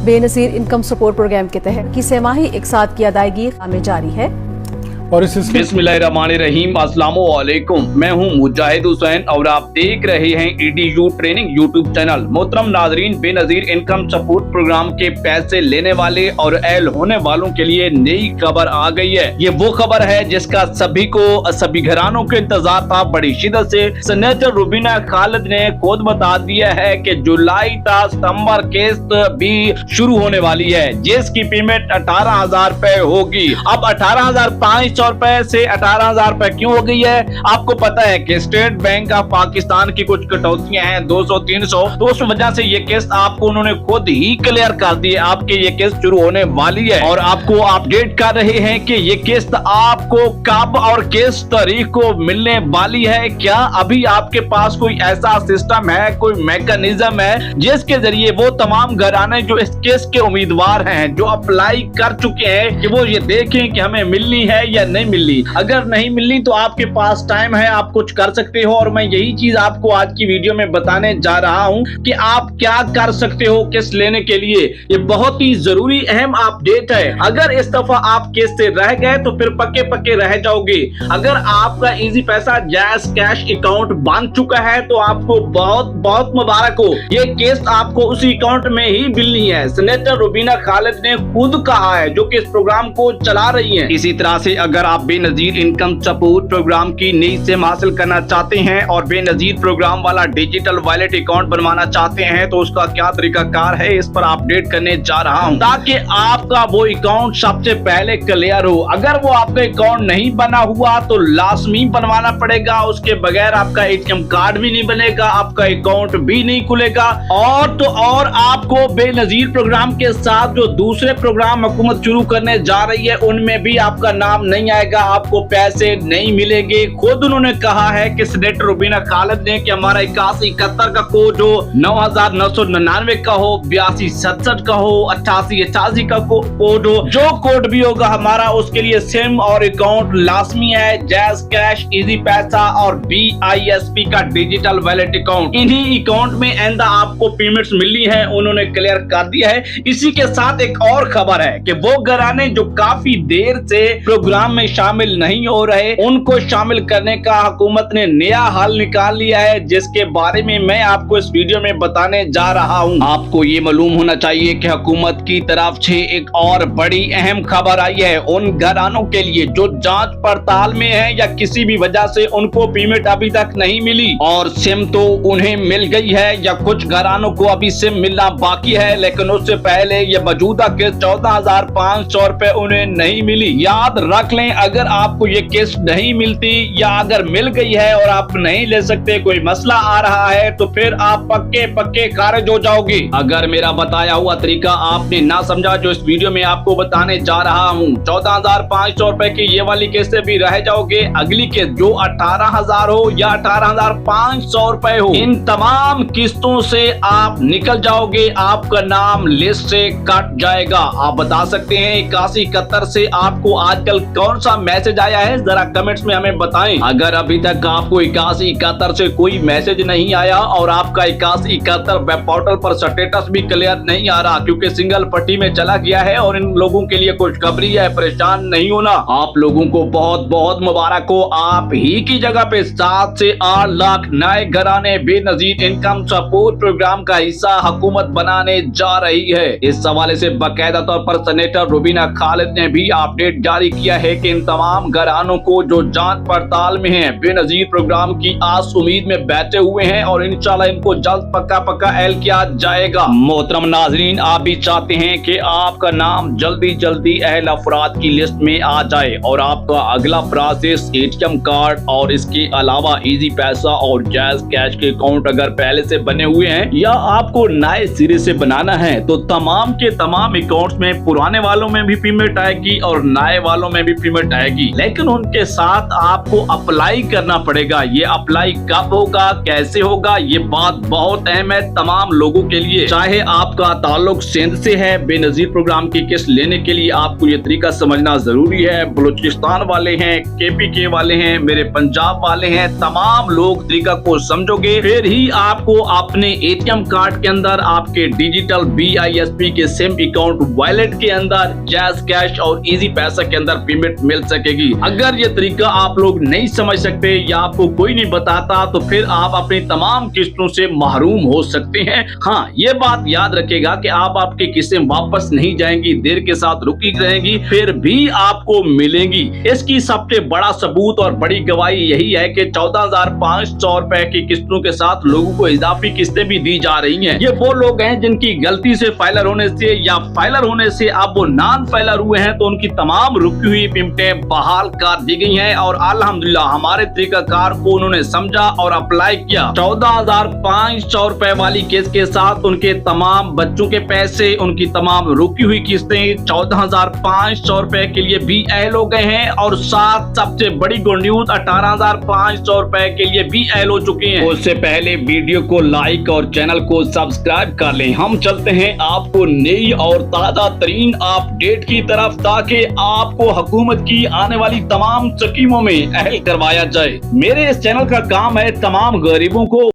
Benazir income support programme के तहत की सेमाही एक साथ की अदायगी में जारी है। और बिस्मिल्लाहिर्रहमानिर्रहीम, अस्सलामुअलैकुम। मैं हूं मुजाहिद हुसैन और आप देख रहे हैं EDU ट्रेनिंग यूट्यूब चैनल। मोहतरम नाजरीन, बेनज़ीर इनकम सपोर्ट प्रोग्राम के पैसे लेने वाले और एल होने वालों के लिए नई खबर आ गई है। ये वो खबर है जिसका सभी घरानों को इंतजार था बड़ी शिद्दत से। सेनेटर रुबीना खालिद ने खुद बता दिया है कि जुलाई ता सितंबर किस्त भी शुरू होने वाली है, जिसकी पेमेंट 18,000 रुपए होगी। अब 18,500 रुपए से 18,000 रुपए क्यों हो गई है? आपको पता है कि स्टेट बैंक ऑफ पाकिस्तान की कुछ कटौतियां हैं 200-300, तो उस वजह से ये किस्त आपको उन्होंने खुद ही क्लियर कर दी है। आपके ये किस्त शुरू होने वाली है और आपको अपडेट कर रहे हैं कि ये किस्त आपको कब और किस तारीख को मिलने वाली है। क्या अभी आपके पास कोई ऐसा सिस्टम है, कोई मैकेनिज्म है जिसके जरिए वो तमाम घराने जो इस किस्त के उम्मीदवार हैं, जो अप्लाई कर चुके हैं, कि वो ये देखें कि हमें मिलनी है या नहीं मिलनी? अगर नहीं मिलनी तो आपके पास टाइम है, आप कुछ कर सकते हो। और मैं यही चीज आपको आज की वीडियो में बताने जा रहा हूं कि आप क्या कर सकते हो किस्त लेने के लिए। ये बहुत ही जरूरी अहम अपडेट है। अगर इस दफा आप किस्त से रह गए तो फिर पक्के रह जाओगे। अगर आपका इजी पैसा जैज़ कैश अकाउंट बन चुका है तो आपको बहुत मुबारक हो। ये किस्त आपको उसी अकाउंट में ही मिलनी है। सेनेटर रुबीना खालिद ने खुद कहा है, जो कि इस प्रोग्राम को चला रही है। इसी तरह से अगर आप बेनज़ीर इनकम सपोर्ट प्रोग्राम की नई सिम हासिल करना चाहते हैं और बेनज़ीर प्रोग्राम वाला डिजिटल वॉलेट अकाउंट बनवाना चाहते हैं तो उसका क्या तरीकाकार है, इस पर अपडेट करने जा रहा हूं, ताकि आपका वो अकाउंट सबसे पहले क्लियर हो। अगर वो आपका अकाउंट नहीं बना हुआ तो लाजमी बनवाना पड़ेगा। उसके बगैर आपका ATM कार्ड भी नहीं बनेगा, आपका अकाउंट भी नहीं खुलेगा। और आपको बेनज़ीर प्रोग्राम के साथ जो दूसरे प्रोग्राम हुकूमत शुरू करने जा रही है उनमें भी आपका नाम नहीं आएगा, आपको पैसे नहीं मिलेंगे। खुद उन्होंने कहा है कि सेनेटर रुबीना खालिद ने कि हमारा 8171 का कोड हो, 9999 का हो, 8267 का हो, 8888 का कोड हो, जो कोड भी होगा हमारा, उसके लिए सिम और अकाउंट लाजमी है। जैज़ कैश, इजी पैसा और BISP का डिजिटल वॉलेट अकाउंट, इन्हीं अकाउंट में आइंदा आपको पेमेंट्स मिलनी है, उन्होंने क्लियर कर दिया है। इसी के साथ एक और खबर है कि वो घराने जो काफी देर से प्रोग्राम में शामिल नहीं हो रहे, उनको शामिल करने का हुकूमत ने नया हल निकाल लिया है, जिसके बारे में मैं आपको इस वीडियो में बताने जा रहा हूं। आपको ये मालूम होना चाहिए कि हुकूमत की तरफ से एक और बड़ी अहम खबर आई है उन घरानों के लिए जो जांच पड़ताल में है या किसी भी वजह से उनको पेमेंट अभी तक नहीं मिली। और सिम तो उन्हें मिल गई है या कुछ घरानों को अभी सिम मिलना बाकी है, लेकिन उससे पहले ये मौजूदा किस्त 14,500 रुपए उन्हें नहीं मिली। याद रख लें, अगर आपको ये किस्त नहीं मिलती या अगर मिल गई है और आप नहीं ले सकते, कोई मसला आ रहा है, तो फिर आप पक्के खारिज हो जाओगे। अगर मेरा बताया हुआ तरीका आपने ना समझा जो इस वीडियो में आपको बताने जा रहा हूँ, 14,500 रुपए की ये वाली किस्त से भी रह जाओगे। अगली किस्त जो 18,000 हो या 18,500 रुपए हो, इन तमाम किस्तों से आप निकल जाओगे, आपका नाम लिस्ट से कट जाएगा। आप बता सकते हैं 8171 से आपको आजकल कौन सा मैसेज आया है, जरा कमेंट्स में हमें बताएं। अगर अभी तक आपको 8171 से कोई मैसेज नहीं आया और आपका 8171 वेब पोर्टल पर स्टेटस भी क्लियर नहीं आ रहा क्योंकि सिंगल पट्टी में चला गया है और इन लोगों के लिए खुशखबरी है, परेशान नहीं होना। आप लोगों को बहुत मुबारक हो। आप ही की जगह पे 7 से 8 लाख नए घराने बेनज़ीर इनकम सपोर्ट प्रोग्राम का हिस्सा हुकूमत बनाने जा रही है। इस हवाले से बाकायदा तौर पर सेनेटर रुबीना खालिद ने भी अपडेट जारी किया है कि इन तमाम घरानों को जो जांच पड़ताल में हैं, बेनज़ीर प्रोग्राम की आस उम्मीद में बैठे हुए हैं और इंशाल्लाह इनको जल्द पक्का एल किया जाएगा। मोहतरम नाजरीन, आप भी चाहते हैं कि आपका नाम जल्दी अहल अफराद की लिस्ट में आ जाए और आपका अगला प्रोसेस ATM कार्ड और इसके अलावा इजी पैसा और जैज़ कैश के अकाउंट अगर पहले से बने हुए हैं या आपको नए सिरे से बनाना है तो तमाम के तमाम अकाउंट्स में पुराने वालों में भी पेमेंट आएगी और नए वालों में भी पेमेंट आएगी, लेकिन उनके साथ आपको अप्लाई करना पड़ेगा। ये अप्लाई कब होगा, कैसे होगा, ये बात बहुत अहम है तमाम लोगों के लिए। चाहे आपका ताल्लुक सिंध से है, बेनजीर प्रोग्राम की किस्त लेने के लिए आपको ये तरीका समझना जरूरी है। बलूचिस्तान वाले हैं, KPK वाले हैं, मेरे पंजाब वाले हैं, तमाम लोग तरीका को समझोगे फिर ही आपको अपने ATM कार्ड के अंदर आपके डिजिटल BISP के सिम अकाउंट वॉलेट के अंदर जैज़ कैश और इजी पैसा के अंदर पेमेंट मिल सकेगी। अगर ये तरीका आप लोग नहीं समझ सकते या आपको कोई नहीं बताता तो फिर आप अपनी तमाम किस्तों से महरूम हो सकते हैं। हाँ, ये बात याद रखेगा कि आप आपकी किस्तें वापस नहीं जाएंगी, देर के साथ रुकी रहेंगी, फिर भी आपको मिलेंगी। इसकी सबसे बड़ा सबूत और बड़ी गवाही यही है कि 14,500 रुपए की किस्तों के साथ लोगों को इजाफी किस्तें भी दी जा रही हैं। ये वो लोग हैं जिनकी गलती से फाइलर होने से या फाइलर होने से अब वो नॉन फाइलर हुए हैं, तो उनकी तमाम रुकी हुई पेमेंटें बहाल कर दी गई हैं और अल्हम्दुलिल्लाह हमारे तरीकाकार को उन्होंने समझा और अप्लाई किया। 14,500 रुपए वाली किस्त के साथ उनके तमाम बच्चों के पैसे, उनकी तमाम रुकी हुई किस्तें 14,500 रुपए के लिए भी अहल हो गए हैं और साथ सबसे बड़ी गुड न्यूज 18,500 रुपए के लिए भी अहल हो चुके हैं। उससे पहले वीडियो को लाइक और चैनल को सब्सक्राइब कर लें। हम चलते हैं आपको नई और ताजा तरीन अपडेट की तरफ, ताकि आपको हुकूमत की आने वाली तमाम स्कीमों में अहल करवाया जाए। मेरे इस चैनल का काम है तमाम गरीबों को